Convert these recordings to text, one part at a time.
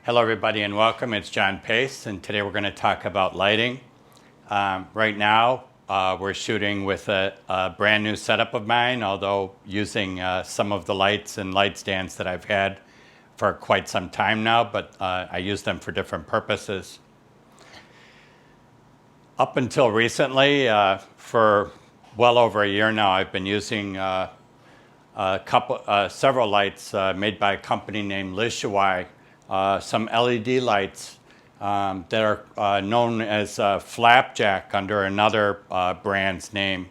Hello everybody and welcome. It's John Pace and today we're going to talk about lighting. Right now we're shooting with a brand new setup of mine, although using some of the lights and light stands that I've had for quite some time now, but I use them for different purposes. Up until recently, for well over a year now, I've been using several lights made by a company named Yongnuo. Some LED lights that are known as Flapjack under another brand's name.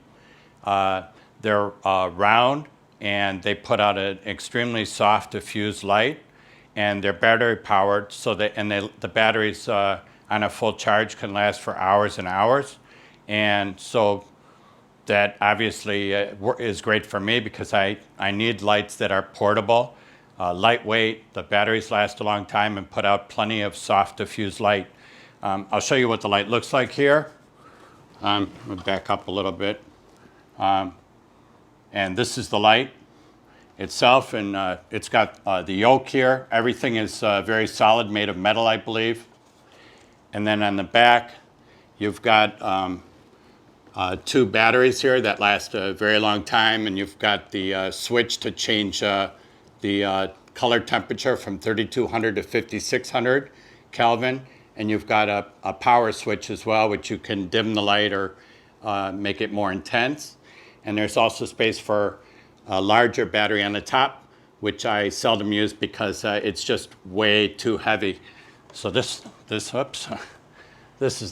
They're round and they put out an extremely soft diffused light, and they're battery powered, so that the batteries on a full charge can last for hours and hours. And so that obviously is great for me because I need lights that are portable, lightweight, the batteries last a long time, and put out plenty of soft diffused light. I'll show you what the light looks like here. I'll back up a little bit. And this is the light itself, and it's got the yoke here. Everything is very solid, made of metal, I believe. And then on the back, you've got two batteries here that last a very long time, and you've got the switch to change the color temperature from 3200 to 5600 Kelvin, and you've got a power switch as well, which you can dim the light or make it more intense. And there's also space for a larger battery on the top, which I seldom use because it's just way too heavy. So this is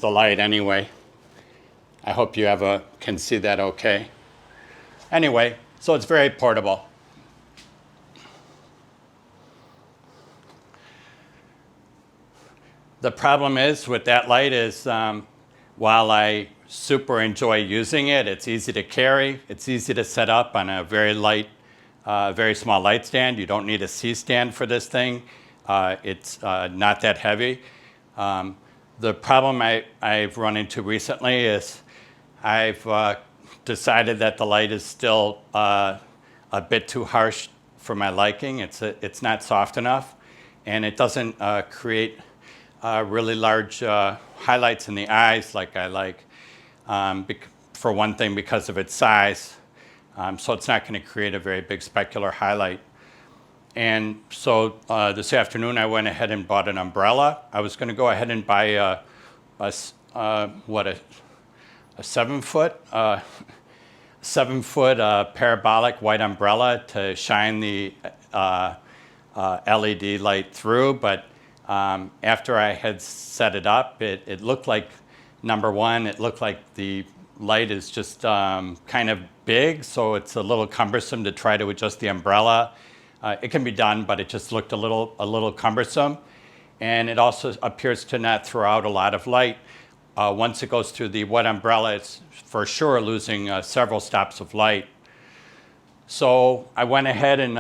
the light anyway. I hope you can see that okay. Anyway, so it's very portable. The problem is with that light is while I super enjoy using it, it's easy to carry, it's easy to set up on a very light, very small light stand. You don't need a C-stand for this thing. It's not that heavy. The problem I've run into recently is I've decided that the light is still a bit too harsh for my liking. It's not soft enough, and it doesn't create really large highlights in the eyes like I like, for one thing because of its size. So it's not going to create a very big specular highlight. And so this afternoon I went ahead and bought an umbrella. I was going to go ahead and buy a 7-foot parabolic white umbrella to shine the LED light through, but after I had set it up, it looked like, number one, it looked like the light is just kind of big, so it's a little cumbersome to try to adjust the umbrella. It can be done, but it just looked a little cumbersome. And it also appears to not throw out a lot of light. Once it goes through the wet umbrella, it's for sure losing several stops of light. So I went ahead and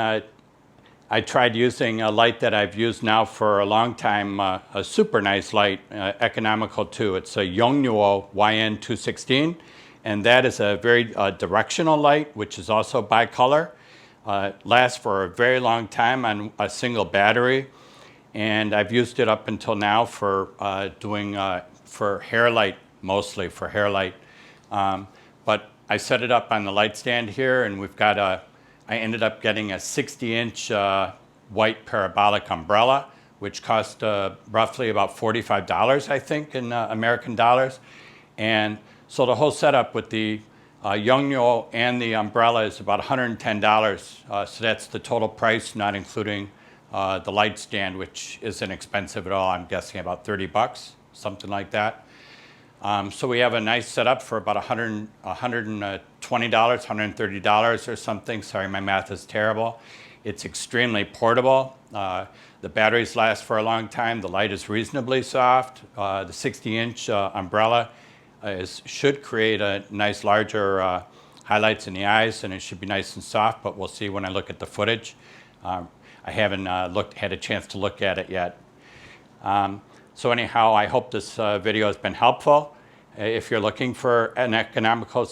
I tried using a light that I've used now for a long time, a super nice light, economical too. It's a Yongnuo YN216, and that is a very directional light, which is also bicolor. Lasts for a very long time on a single battery, and I've used it up until now for doing for hair light, mostly for hair light. But I set it up on the light stand here, and we've got I ended up getting a 60-inch white parabolic umbrella, which cost roughly about $45, I think, in American dollars. And so the whole setup with the Yongnuo and the umbrella is about $110. So that's the total price, not including the light stand, which isn't expensive at all. I'm guessing about 30 bucks, something like that. So we have a nice setup for about $120, $130 or something. Sorry, my math is terrible. It's extremely portable. The batteries last for a long time. The light is reasonably soft. The 60-inch umbrella should create a nice larger highlights in the eyes, and it should be nice and soft, but we'll see when I look at the footage. I haven't had a chance to look at it yet. So anyhow, I hope this video has been helpful. If you're looking for an economical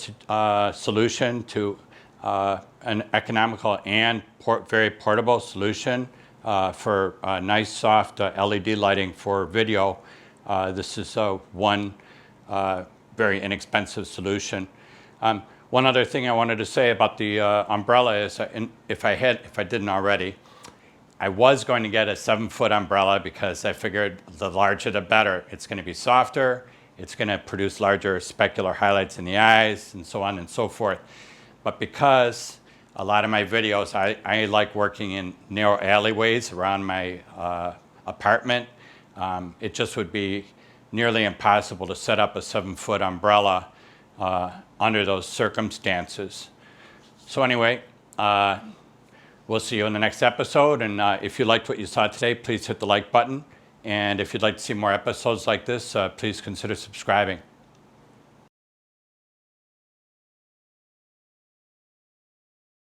solution to an economical and very portable solution for nice soft LED lighting for video. This is one very inexpensive solution. One other thing I wanted to say about the umbrella is, if I didn't already, I was going to get a 7-foot umbrella because I figured the larger the better. It's going to be softer, it's going to produce larger specular highlights in the eyes, and so on and so forth. But because a lot of my videos, I like working in narrow alleyways around my apartment, it just would be nearly impossible to set up a 7-foot umbrella under those circumstances. So anyway, we'll see you in the next episode. And if you liked what you saw today, please hit the like button. And if you'd like to see more episodes like this, please consider subscribing.